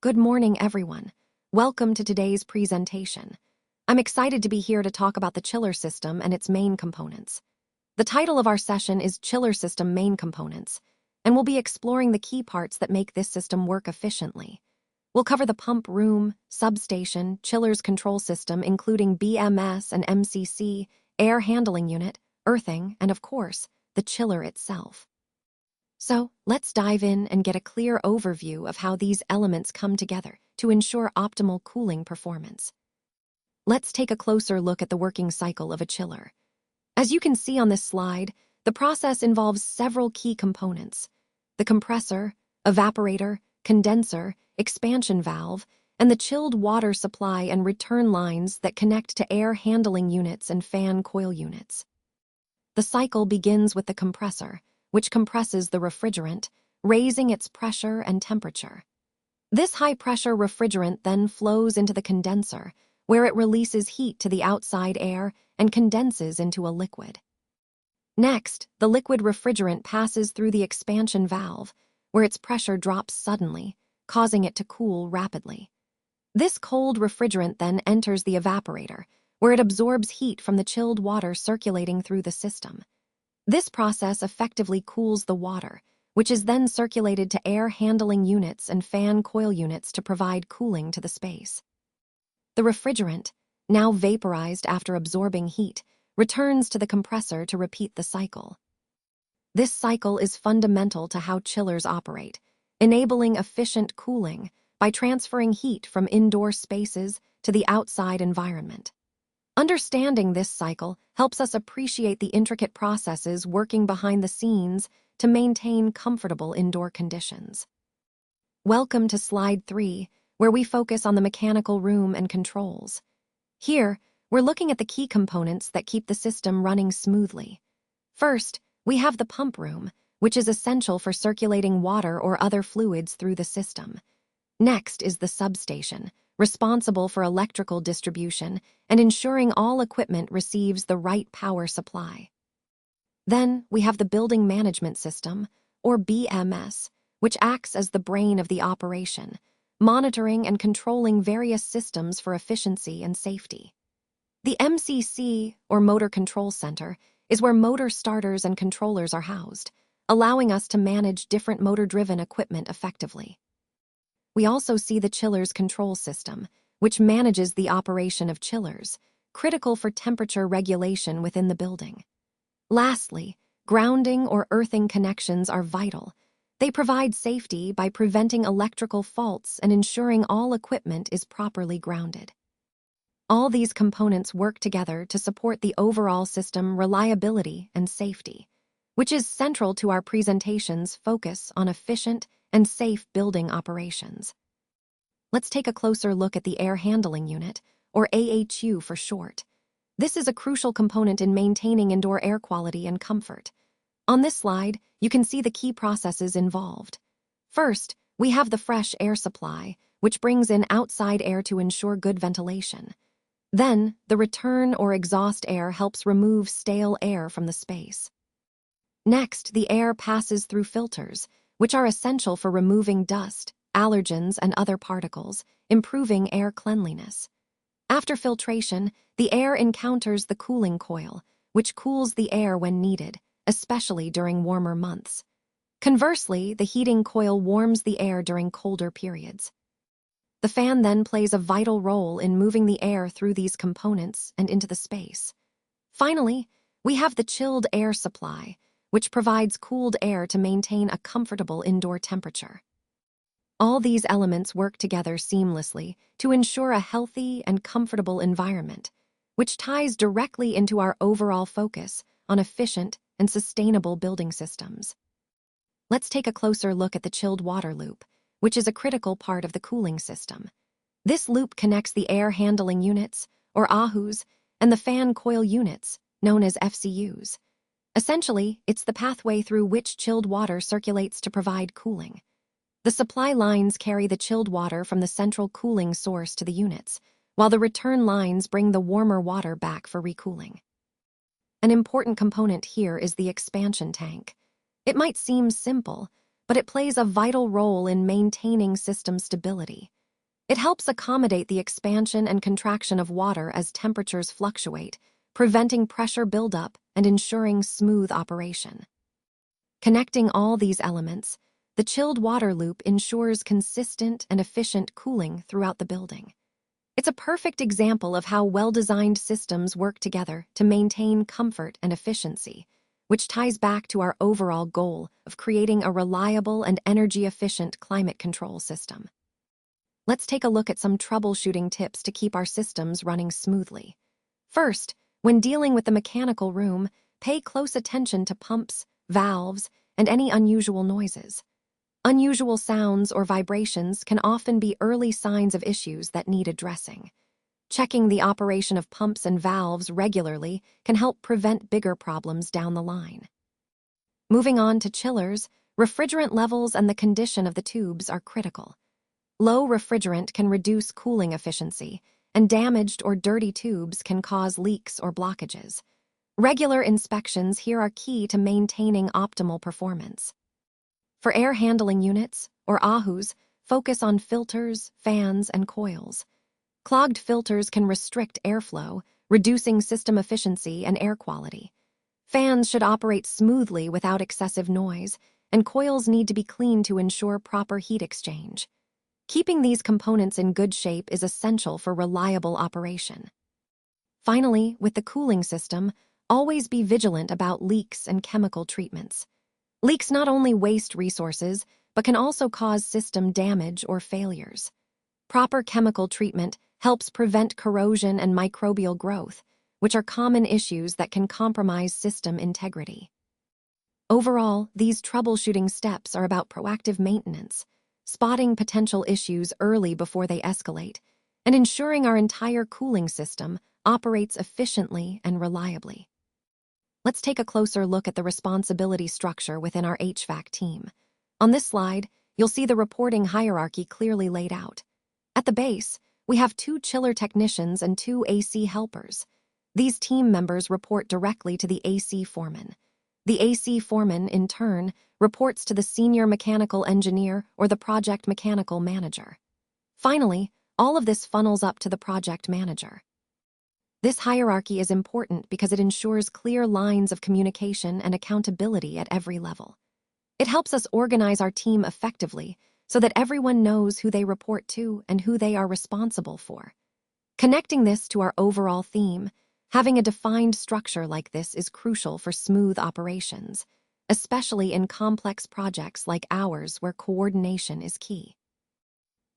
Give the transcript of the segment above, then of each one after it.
Good morning, everyone. Welcome to today's presentation. I'm excited to be here to talk about the chiller system and its main components. The title of our session is Chiller System Main Components, and we'll be exploring the key parts that make this system work efficiently. We'll cover the pump room, substation, chiller's control system, including BMS and MCC, air handling unit, earthing, and of course, the chiller itself. So, let's dive in and get a clear overview of how these elements come together to ensure optimal cooling performance. Let's take a closer look at the working cycle of a chiller. As you can see on this slide, the process involves several key components: the compressor, evaporator, condenser, expansion valve, and the chilled water supply and return lines that connect to air handling units and fan coil units. The cycle begins with the compressor, which compresses the refrigerant, raising its pressure and temperature. This high-pressure refrigerant then flows into the condenser, where it releases heat to the outside air and condenses into a liquid. Next, the liquid refrigerant passes through the expansion valve, where its pressure drops suddenly, causing it to cool rapidly. This cold refrigerant then enters the evaporator, where it absorbs heat from the chilled water circulating through the system. This process effectively cools the water, which is then circulated to air handling units and fan coil units to provide cooling to the space. The refrigerant, now vaporized after absorbing heat, returns to the compressor to repeat the cycle. This cycle is fundamental to how chillers operate, enabling efficient cooling by transferring heat from indoor spaces to the outside environment. Understanding this cycle helps us appreciate the intricate processes working behind the scenes to maintain comfortable indoor conditions. Welcome to Slide 3, where we focus on the mechanical room and controls. Here, we're looking at the key components that keep the system running smoothly. First, we have the pump room, which is essential for circulating water or other fluids through the system. Next is the substation, responsible for electrical distribution and ensuring all equipment receives the right power supply. Then we have the building management system, or BMS, which acts as the brain of the operation, monitoring and controlling various systems for efficiency and safety. The MCC, or Motor Control Center, is where motor starters and controllers are housed, allowing us to manage different motor-driven equipment effectively. We also see the chiller's control system, which manages the operation of chillers, critical for temperature regulation within the building. Lastly, grounding or earthing connections are vital. They provide safety by preventing electrical faults and ensuring all equipment is properly grounded. All these components work together to support the overall system reliability and safety, which is central to our presentation's focus on efficient and safe building operations. Let's take a closer look at the air handling unit, or AHU for short. This is a crucial component in maintaining indoor air quality and comfort. On this slide, you can see the key processes involved. First, we have the fresh air supply, which brings in outside air to ensure good ventilation. Then, the return or exhaust air helps remove stale air from the space. Next, the air passes through filters, which are essential for removing dust, allergens, and other particles, improving air cleanliness. After filtration, the air encounters the cooling coil, which cools the air when needed, especially during warmer months. Conversely, the heating coil warms the air during colder periods. The fan then plays a vital role in moving the air through these components and into the space. Finally, we have the chilled air supply, which provides cooled air to maintain a comfortable indoor temperature. All these elements work together seamlessly to ensure a healthy and comfortable environment, which ties directly into our overall focus on efficient and sustainable building systems. Let's take a closer look at the chilled water loop, which is a critical part of the cooling system. This loop connects the air handling units, or AHUs, and the fan coil units, known as FCUs. Essentially, it's the pathway through which chilled water circulates to provide cooling. The supply lines carry the chilled water from the central cooling source to the units, while the return lines bring the warmer water back for recooling. An important component here is the expansion tank. It might seem simple, but it plays a vital role in maintaining system stability. It helps accommodate the expansion and contraction of water as temperatures fluctuate, preventing pressure buildup and ensuring smooth operation. Connecting all these elements, the chilled water loop ensures consistent and efficient cooling throughout the building. It's a perfect example of how well-designed systems work together to maintain comfort and efficiency, which ties back to our overall goal of creating a reliable and energy-efficient climate control system. Let's take a look at some troubleshooting tips to keep our systems running smoothly. First, when dealing with the mechanical room, pay close attention to pumps, valves, and any unusual noises. Unusual sounds or vibrations can often be early signs of issues that need addressing. Checking the operation of pumps and valves regularly can help prevent bigger problems down the line. Moving on to chillers, refrigerant levels and the condition of the tubes are critical. Low refrigerant can reduce cooling efficiency, and damaged or dirty tubes can cause leaks or blockages. Regular inspections here are key to maintaining optimal performance. For air handling units, or AHUs, focus on filters, fans, and coils. Clogged filters can restrict airflow, reducing system efficiency and air quality. Fans should operate smoothly without excessive noise, and coils need to be cleaned to ensure proper heat exchange. Keeping these components in good shape is essential for reliable operation. Finally, with the cooling system, always be vigilant about leaks and chemical treatments. Leaks not only waste resources, but can also cause system damage or failures. Proper chemical treatment helps prevent corrosion and microbial growth, which are common issues that can compromise system integrity. Overall, these troubleshooting steps are about proactive maintenance, spotting potential issues early before they escalate, and ensuring our entire cooling system operates efficiently and reliably. Let's take a closer look at the responsibility structure within our HVAC team. On this slide, you'll see the reporting hierarchy clearly laid out. At the base, we have 2 chiller technicians and 2 AC helpers. These team members report directly to the AC foreman. The AC foreman, in turn, reports to the senior mechanical engineer or the project mechanical manager. Finally, all of this funnels up to the project manager. This hierarchy is important because it ensures clear lines of communication and accountability at every level. It helps us organize our team effectively so that everyone knows who they report to and who they are responsible for. Connecting this to our overall theme, having a defined structure like this is crucial for smooth operations, especially in complex projects like ours where coordination is key.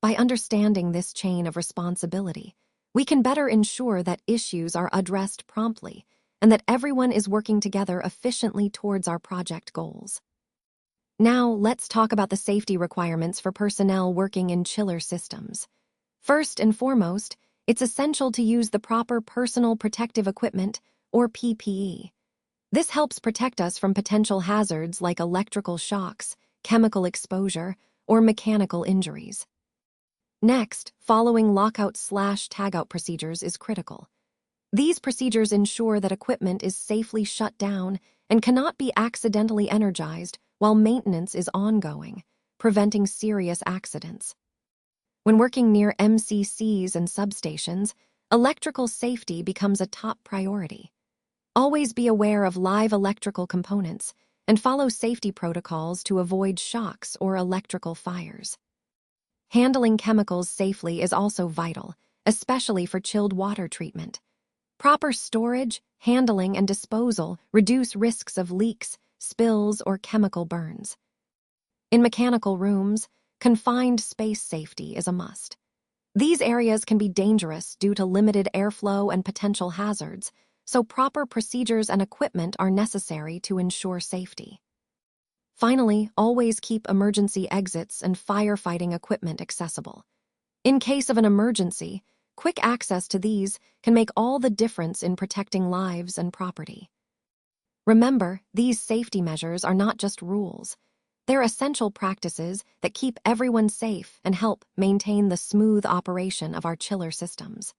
By understanding this chain of responsibility, we can better ensure that issues are addressed promptly and that everyone is working together efficiently towards our project goals. Now, let's talk about the safety requirements for personnel working in chiller systems. First and foremost, it's essential to use the proper personal protective equipment, or PPE. This helps protect us from potential hazards like electrical shocks, chemical exposure, or mechanical injuries. Next, following lockout/tagout procedures is critical. These procedures ensure that equipment is safely shut down and cannot be accidentally energized while maintenance is ongoing, preventing serious accidents. When working near MCCs and substations, electrical safety becomes a top priority. Always be aware of live electrical components and follow safety protocols to avoid shocks or electrical fires. Handling chemicals safely is also vital, especially for chilled water treatment. Proper storage, handling, and disposal reduce risks of leaks, spills, or chemical burns. In mechanical rooms, confined space safety is a must. These areas can be dangerous due to limited airflow and potential hazards, so proper procedures and equipment are necessary to ensure safety. Finally, always keep emergency exits and firefighting equipment accessible. In case of an emergency, quick access to these can make all the difference in protecting lives and property. Remember, these safety measures are not just rules. They're essential practices that keep everyone safe and help maintain the smooth operation of our chiller systems.